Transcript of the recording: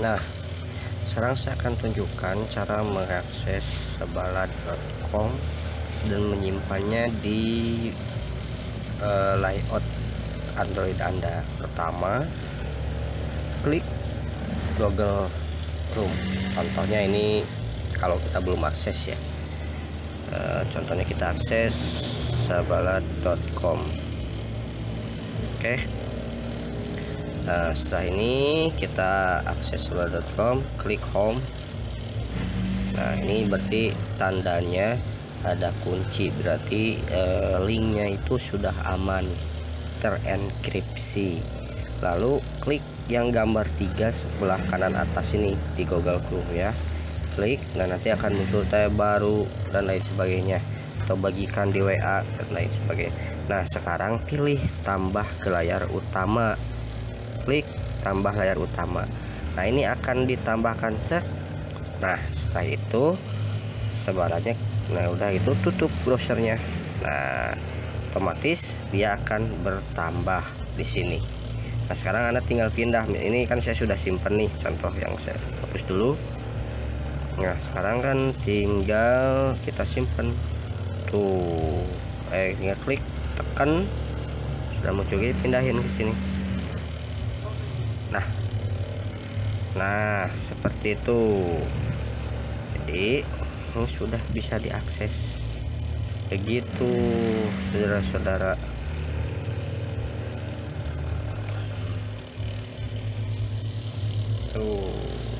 Nah, sekarang saya akan tunjukkan cara mengakses sebala.com dan menyimpannya di layout Android Anda. Pertama, klik Google Chrome. Contohnya ini kalau kita belum akses ya. Contohnya kita akses sebala.com. Oke. Nah, setelah ini kita akses sebala.com, klik home. Nah, ini berarti tandanya ada kunci, berarti linknya itu sudah aman, terenkripsi. Lalu klik yang gambar 3 sebelah kanan atas ini di Google Chrome ya. Klik, nah nanti akan muncul tab baru dan lain sebagainya, atau bagikan di WA dan lain sebagainya. Nah, sekarang pilih tambah ke layar utama. Klik tambah layar utama. Nah, ini akan ditambahkan cek. Nah, setelah itu sebarannya, nah udah itu tutup browsernya. Nah, otomatis dia akan bertambah di sini. Nah, sekarang Anda tinggal pindah. Ini kan saya sudah simpen nih, contoh yang saya hapus dulu. Nah, sekarang kan tinggal kita simpen tuh. Tinggal klik, tekan, sudah muncul, pindahin ke sini. Nah, seperti itu. Jadi ini sudah bisa diakses begitu, saudara-saudara. Tuh.